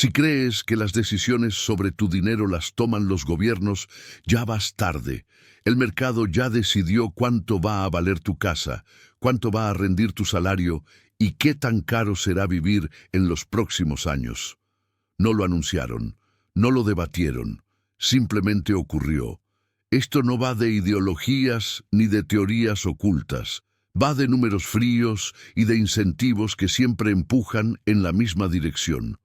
Si crees que las decisiones sobre tu dinero las toman los gobiernos, ya vas tarde. El mercado ya decidió cuánto va a valer tu casa, cuánto va a rendir tu salario y qué tan caro será vivir en los próximos años. No lo anunciaron, no lo debatieron, simplemente ocurrió. Esto no va de ideologías ni de teorías ocultas, va de números fríos y de incentivos que siempre empujan en la misma dirección.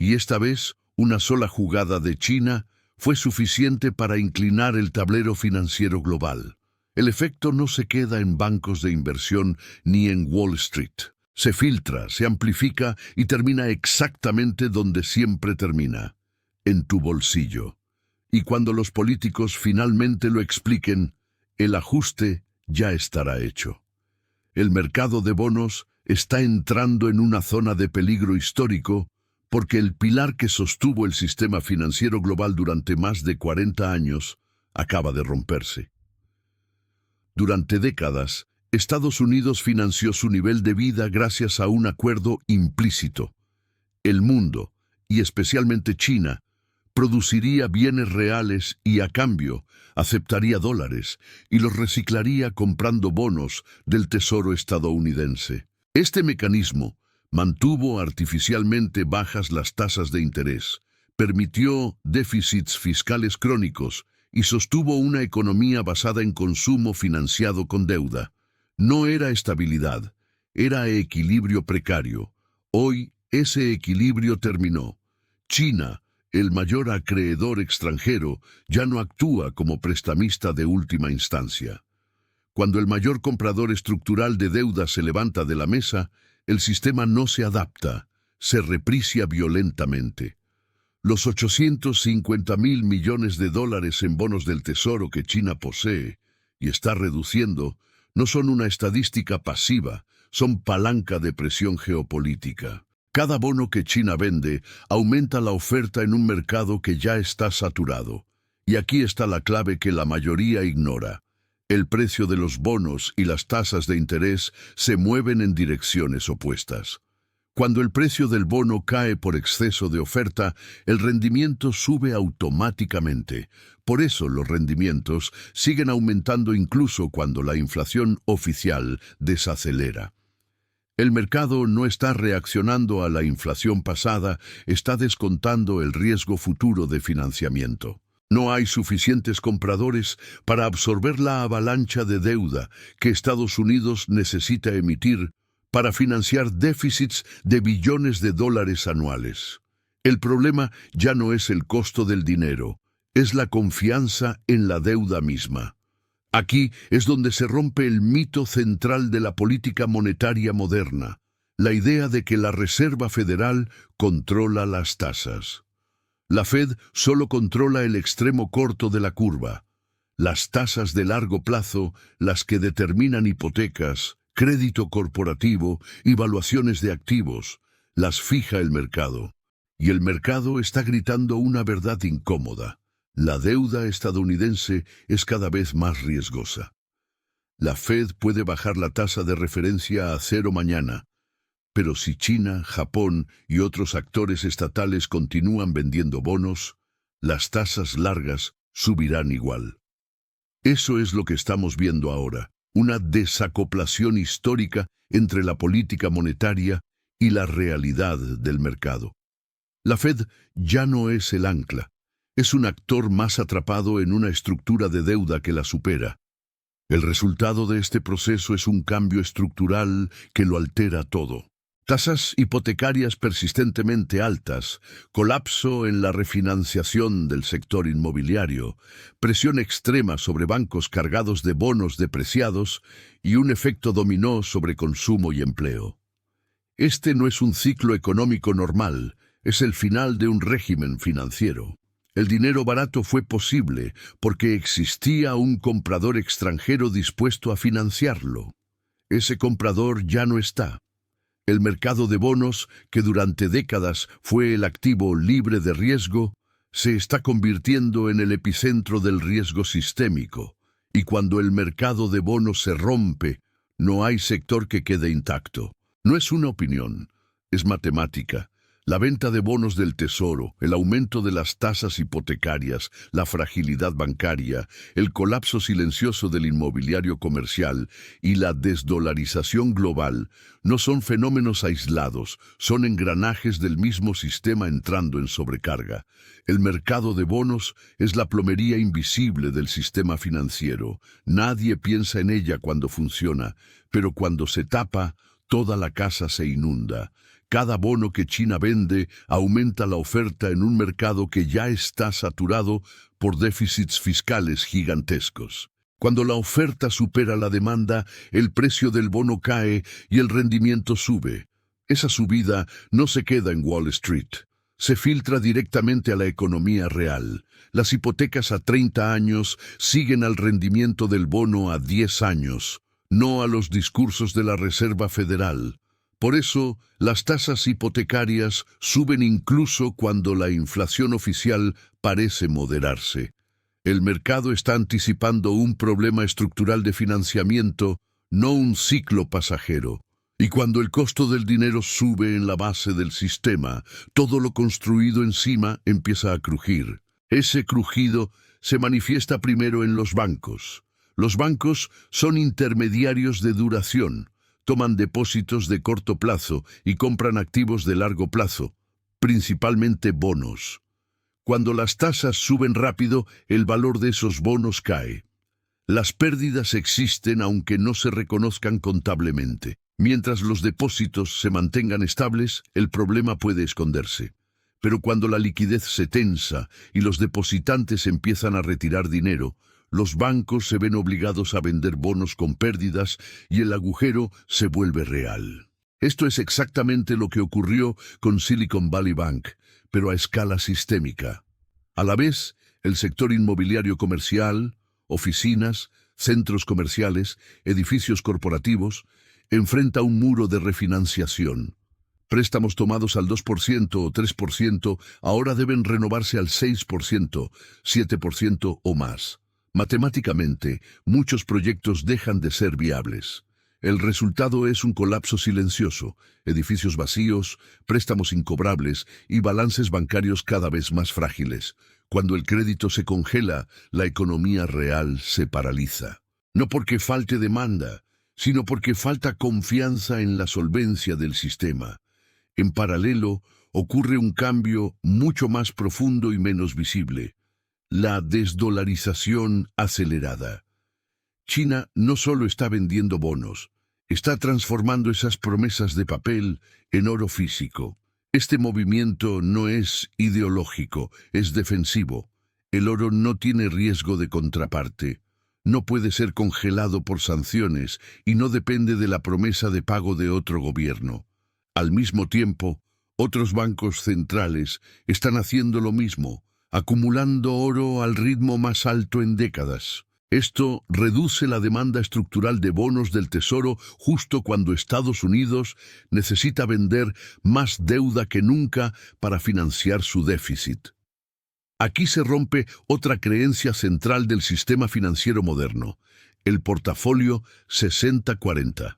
Y esta vez, una sola jugada de China fue suficiente para inclinar el tablero financiero global. El efecto no se queda en bancos de inversión ni en Wall Street. Se filtra, se amplifica y termina exactamente donde siempre termina, en tu bolsillo. Y cuando los políticos finalmente lo expliquen, el ajuste ya estará hecho. El mercado de bonos está entrando en una zona de peligro histórico porque el pilar que sostuvo el sistema financiero global durante más de 40 años acaba de romperse. Durante décadas, Estados Unidos financió su nivel de vida gracias a un acuerdo implícito. El mundo, y especialmente China, produciría bienes reales y a cambio aceptaría dólares y los reciclaría comprando bonos del Tesoro estadounidense. Este mecanismo mantuvo artificialmente bajas las tasas de interés, permitió déficits fiscales crónicos y sostuvo una economía basada en consumo financiado con deuda. No era estabilidad, era equilibrio precario. Hoy ese equilibrio terminó. China, el mayor acreedor extranjero, ya no actúa como prestamista de última instancia. Cuando el mayor comprador estructural de deuda se levanta de la mesa, el sistema no se adapta, se repricia violentamente. Los 850.000 millones de dólares en bonos del Tesoro que China posee y está reduciendo no son una estadística pasiva, son palanca de presión geopolítica. Cada bono que China vende aumenta la oferta en un mercado que ya está saturado. Y aquí está la clave que la mayoría ignora. El precio de los bonos y las tasas de interés se mueven en direcciones opuestas. Cuando el precio del bono cae por exceso de oferta, el rendimiento sube automáticamente. Por eso los rendimientos siguen aumentando incluso cuando la inflación oficial desacelera. El mercado no está reaccionando a la inflación pasada, está descontando el riesgo futuro de financiamiento. No hay suficientes compradores para absorber la avalancha de deuda que Estados Unidos necesita emitir para financiar déficits de billones de dólares anuales. El problema ya no es el costo del dinero, es la confianza en la deuda misma. Aquí es donde se rompe el mito central de la política monetaria moderna, la idea de que la Reserva Federal controla las tasas. La Fed solo controla el extremo corto de la curva. Las tasas de largo plazo, las que determinan hipotecas, crédito corporativo y valuaciones de activos, las fija el mercado. Y el mercado está gritando una verdad incómoda. La deuda estadounidense es cada vez más riesgosa. La Fed puede bajar la tasa de referencia a 0 mañana, pero si China, Japón y otros actores estatales continúan vendiendo bonos, las tasas largas subirán igual. Eso es lo que estamos viendo ahora, una desacoplación histórica entre la política monetaria y la realidad del mercado. La Fed ya no es el ancla. Es un actor más atrapado en una estructura de deuda que la supera. El resultado de este proceso es un cambio estructural que lo altera todo. Tasas hipotecarias persistentemente altas, colapso en la refinanciación del sector inmobiliario, presión extrema sobre bancos cargados de bonos depreciados y un efecto dominó sobre consumo y empleo. Este no es un ciclo económico normal, es el final de un régimen financiero. El dinero barato fue posible porque existía un comprador extranjero dispuesto a financiarlo. Ese comprador ya no está. El mercado de bonos, que durante décadas fue el activo libre de riesgo, se está convirtiendo en el epicentro del riesgo sistémico. Y cuando el mercado de bonos se rompe, no hay sector que quede intacto. No es una opinión, es matemática. La venta de bonos del Tesoro, el aumento de las tasas hipotecarias, la fragilidad bancaria, el colapso silencioso del inmobiliario comercial y la desdolarización global no son fenómenos aislados, son engranajes del mismo sistema entrando en sobrecarga. El mercado de bonos es la plomería invisible del sistema financiero. Nadie piensa en ella cuando funciona, pero cuando se tapa, toda la casa se inunda. Cada bono que China vende aumenta la oferta en un mercado que ya está saturado por déficits fiscales gigantescos. Cuando la oferta supera la demanda, el precio del bono cae y el rendimiento sube. Esa subida no se queda en Wall Street. Se filtra directamente a la economía real. Las hipotecas a 30 años siguen al rendimiento del bono a 10 años, no a los discursos de la Reserva Federal. Por eso, las tasas hipotecarias suben incluso cuando la inflación oficial parece moderarse. El mercado está anticipando un problema estructural de financiamiento, no un ciclo pasajero. Y cuando el costo del dinero sube en la base del sistema, todo lo construido encima empieza a crujir. Ese crujido se manifiesta primero en los bancos. Los bancos son intermediarios de duración. Toman depósitos de corto plazo y compran activos de largo plazo, principalmente bonos. Cuando las tasas suben rápido, el valor de esos bonos cae. Las pérdidas existen aunque no se reconozcan contablemente. Mientras los depósitos se mantengan estables, el problema puede esconderse. Pero cuando la liquidez se tensa y los depositantes empiezan a retirar dinero, los bancos se ven obligados a vender bonos con pérdidas y el agujero se vuelve real. Esto es exactamente lo que ocurrió con Silicon Valley Bank, pero a escala sistémica. A la vez, el sector inmobiliario comercial, oficinas, centros comerciales, edificios corporativos, enfrenta un muro de refinanciación. Préstamos tomados al 2% o 3% ahora deben renovarse al 6%, 7% o más. Matemáticamente, muchos proyectos dejan de ser viables. El resultado es un colapso silencioso, edificios vacíos, préstamos incobrables y balances bancarios cada vez más frágiles. Cuando el crédito se congela, la economía real se paraliza. No porque falte demanda, sino porque falta confianza en la solvencia del sistema. En paralelo, ocurre un cambio mucho más profundo y menos visible: la desdolarización acelerada. China no solo está vendiendo bonos, está transformando esas promesas de papel en oro físico. Este movimiento no es ideológico, es defensivo. El oro no tiene riesgo de contraparte. No puede ser congelado por sanciones y no depende de la promesa de pago de otro gobierno. Al mismo tiempo, otros bancos centrales están haciendo lo mismo, acumulando oro al ritmo más alto en décadas. Esto reduce la demanda estructural de bonos del Tesoro justo cuando Estados Unidos necesita vender más deuda que nunca para financiar su déficit. Aquí se rompe otra creencia central del sistema financiero moderno: el portafolio 60-40.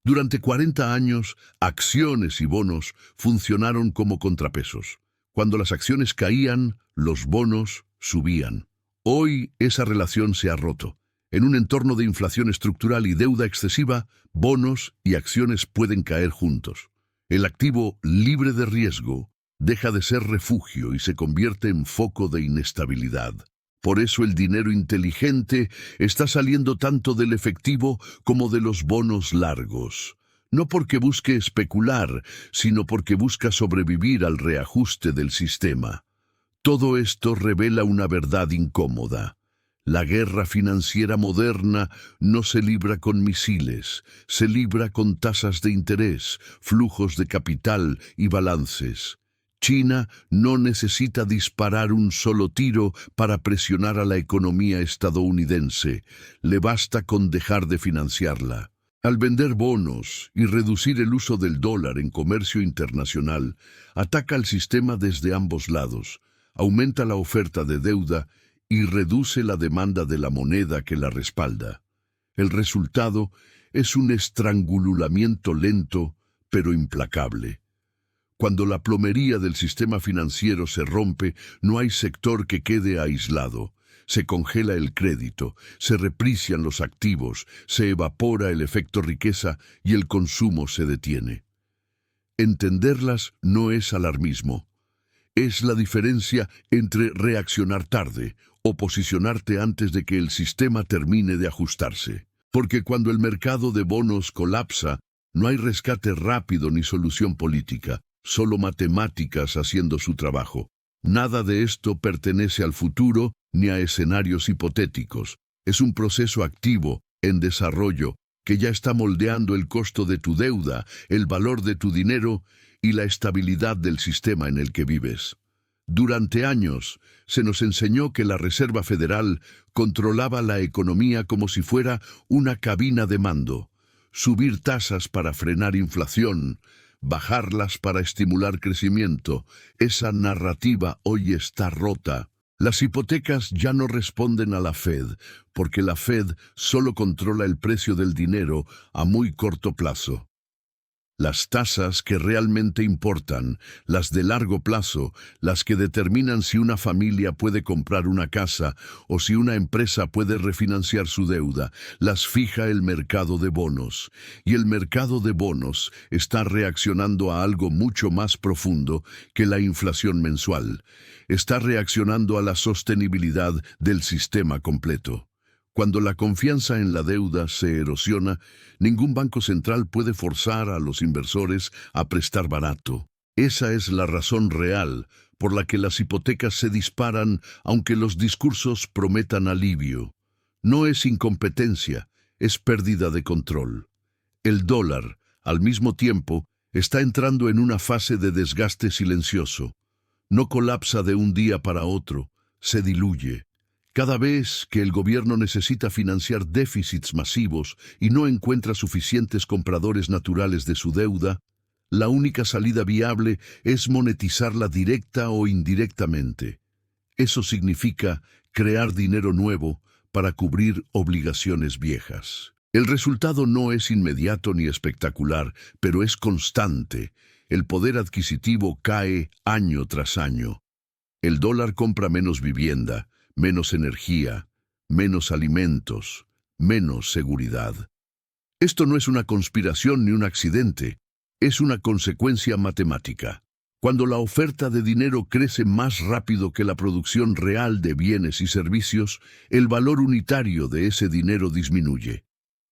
Durante 40 años, acciones y bonos funcionaron como contrapesos. Cuando las acciones caían, los bonos subían. Hoy esa relación se ha roto. En un entorno de inflación estructural y deuda excesiva, bonos y acciones pueden caer juntos. El activo libre de riesgo deja de ser refugio y se convierte en foco de inestabilidad. Por eso el dinero inteligente está saliendo tanto del efectivo como de los bonos largos. No porque busque especular, sino porque busca sobrevivir al reajuste del sistema. Todo esto revela una verdad incómoda. La guerra financiera moderna no se libra con misiles, se libra con tasas de interés, flujos de capital y balances. China no necesita disparar un solo tiro para presionar a la economía estadounidense. Le basta con dejar de financiarla. Al vender bonos y reducir el uso del dólar en comercio internacional, ataca al sistema desde ambos lados, aumenta la oferta de deuda y reduce la demanda de la moneda que la respalda. El resultado es un estrangulamiento lento pero implacable. Cuando la plomería del sistema financiero se rompe, no hay sector que quede aislado. Se congela el crédito, se reprician los activos, se evapora el efecto riqueza y el consumo se detiene. Entenderlas no es alarmismo. Es la diferencia entre reaccionar tarde o posicionarte antes de que el sistema termine de ajustarse. Porque cuando el mercado de bonos colapsa, no hay rescate rápido ni solución política, solo matemáticas haciendo su trabajo. Nada de esto pertenece al futuro ni a escenarios hipotéticos. Es un proceso activo, en desarrollo, que ya está moldeando el costo de tu deuda, el valor de tu dinero y la estabilidad del sistema en el que vives. Durante años, se nos enseñó que la Reserva Federal controlaba la economía como si fuera una cabina de mando. Subir tasas para frenar inflación, bajarlas para estimular crecimiento. Esa narrativa hoy está rota. Las hipotecas ya no responden a la Fed, porque la Fed solo controla el precio del dinero a muy corto plazo. Las tasas que realmente importan, las de largo plazo, las que determinan si una familia puede comprar una casa o si una empresa puede refinanciar su deuda, las fija el mercado de bonos. Y el mercado de bonos está reaccionando a algo mucho más profundo que la inflación mensual. Está reaccionando a la sostenibilidad del sistema completo. Cuando la confianza en la deuda se erosiona, ningún banco central puede forzar a los inversores a prestar barato. Esa es la razón real por la que las hipotecas se disparan aunque los discursos prometan alivio. No es incompetencia, es pérdida de control. El dólar, al mismo tiempo, está entrando en una fase de desgaste silencioso. No colapsa de un día para otro, se diluye. Cada vez que el gobierno necesita financiar déficits masivos y no encuentra suficientes compradores naturales de su deuda, la única salida viable es monetizarla directa o indirectamente. Eso significa crear dinero nuevo para cubrir obligaciones viejas. El resultado no es inmediato ni espectacular, pero es constante. El poder adquisitivo cae año tras año. El dólar compra menos vivienda, menos energía, menos alimentos, menos seguridad. Esto no es una conspiración ni un accidente, es una consecuencia matemática. Cuando la oferta de dinero crece más rápido que la producción real de bienes y servicios, el valor unitario de ese dinero disminuye.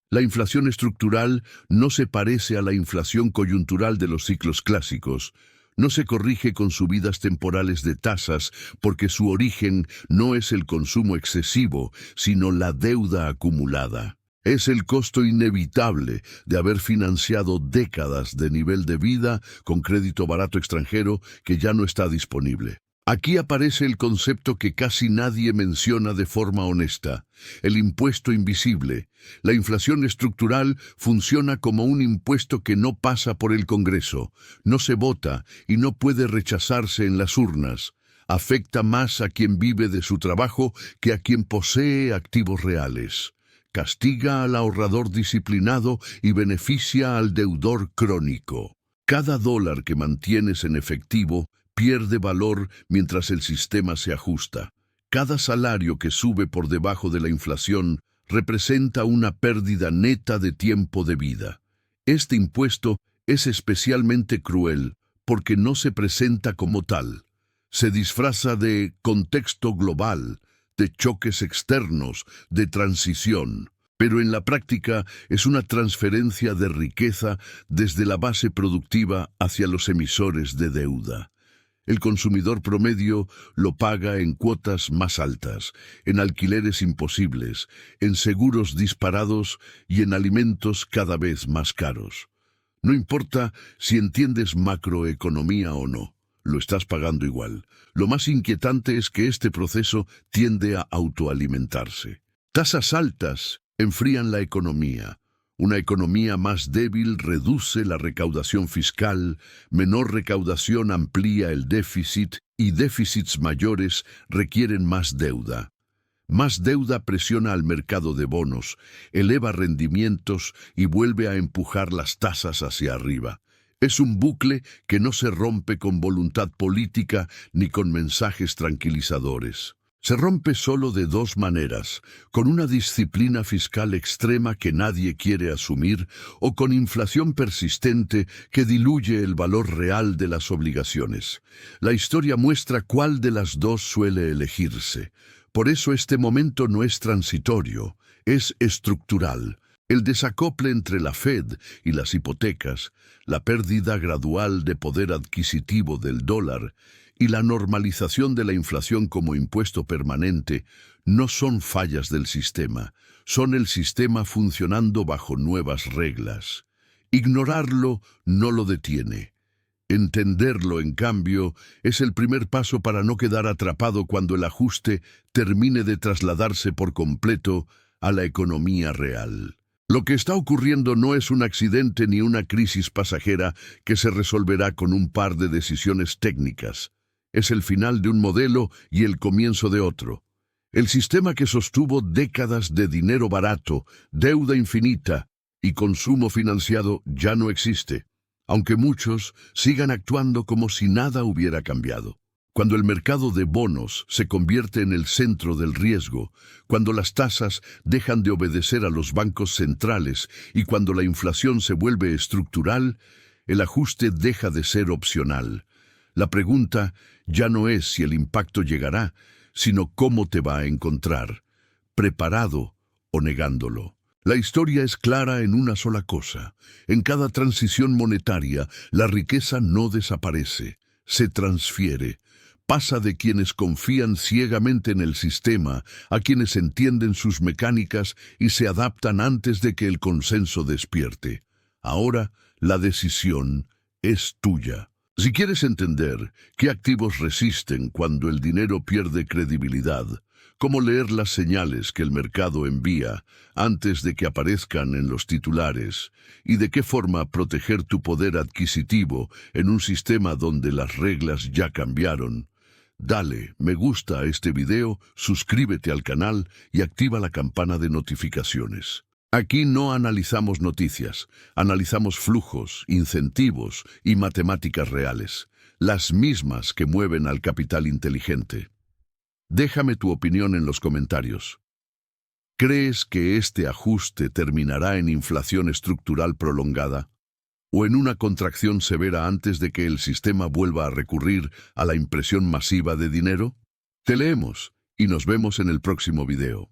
La inflación estructural no se parece a la inflación coyuntural de los ciclos clásicos. No se corrige con subidas temporales de tasas porque su origen no es el consumo excesivo, sino la deuda acumulada. Es el costo inevitable de haber financiado décadas de nivel de vida con crédito barato extranjero que ya no está disponible. Aquí aparece el concepto que casi nadie menciona de forma honesta, el impuesto invisible. La inflación estructural funciona como un impuesto que no pasa por el Congreso, no se vota y no puede rechazarse en las urnas. Afecta más a quien vive de su trabajo que a quien posee activos reales. Castiga al ahorrador disciplinado y beneficia al deudor crónico. Cada dólar que mantienes en efectivo pierde valor mientras el sistema se ajusta. Cada salario que sube por debajo de la inflación representa una pérdida neta de tiempo de vida. Este impuesto es especialmente cruel porque no se presenta como tal. Se disfraza de contexto global, de choques externos, de transición. Pero en la práctica es una transferencia de riqueza desde la base productiva hacia los emisores de deuda. El consumidor promedio lo paga en cuotas más altas, en alquileres imposibles, en seguros disparados y en alimentos cada vez más caros. No importa si entiendes macroeconomía o no, lo estás pagando igual. Lo más inquietante es que este proceso tiende a autoalimentarse. Tasas altas enfrían la economía. Una economía más débil reduce la recaudación fiscal, menor recaudación amplía el déficit y déficits mayores requieren más deuda. Más deuda presiona al mercado de bonos, eleva rendimientos y vuelve a empujar las tasas hacia arriba. Es un bucle que no se rompe con voluntad política ni con mensajes tranquilizadores. Se rompe solo de dos maneras: con una disciplina fiscal extrema que nadie quiere asumir, o con inflación persistente que diluye el valor real de las obligaciones. La historia muestra cuál de las dos suele elegirse. Por eso este momento no es transitorio, es estructural. El desacople entre la Fed y las hipotecas, la pérdida gradual de poder adquisitivo del dólar y la normalización de la inflación como impuesto permanente no son fallas del sistema, son el sistema funcionando bajo nuevas reglas. Ignorarlo no lo detiene. Entenderlo, en cambio, es el primer paso para no quedar atrapado cuando el ajuste termine de trasladarse por completo a la economía real. Lo que está ocurriendo no es un accidente ni una crisis pasajera que se resolverá con un par de decisiones técnicas. Es el final de un modelo y el comienzo de otro. El sistema que sostuvo décadas de dinero barato, deuda infinita y consumo financiado ya no existe, aunque muchos sigan actuando como si nada hubiera cambiado. Cuando el mercado de bonos se convierte en el centro del riesgo, cuando las tasas dejan de obedecer a los bancos centrales y cuando la inflación se vuelve estructural, el ajuste deja de ser opcional. La pregunta ya no es si el impacto llegará, sino cómo te va a encontrar, preparado o negándolo. La historia es clara en una sola cosa: en cada transición monetaria, la riqueza no desaparece, se transfiere. Pasa de quienes confían ciegamente en el sistema a quienes entienden sus mecánicas y se adaptan antes de que el consenso despierte. Ahora, la decisión es tuya. Si quieres entender qué activos resisten cuando el dinero pierde credibilidad, cómo leer las señales que el mercado envía antes de que aparezcan en los titulares, y de qué forma proteger tu poder adquisitivo en un sistema donde las reglas ya cambiaron, dale me gusta a este video, suscríbete al canal y activa la campana de notificaciones. Aquí no analizamos noticias, analizamos flujos, incentivos y matemáticas reales, las mismas que mueven al capital inteligente. Déjame tu opinión en los comentarios. ¿Crees que este ajuste terminará en inflación estructural prolongada o en una contracción severa antes de que el sistema vuelva a recurrir a la impresión masiva de dinero? Te leemos y nos vemos en el próximo video.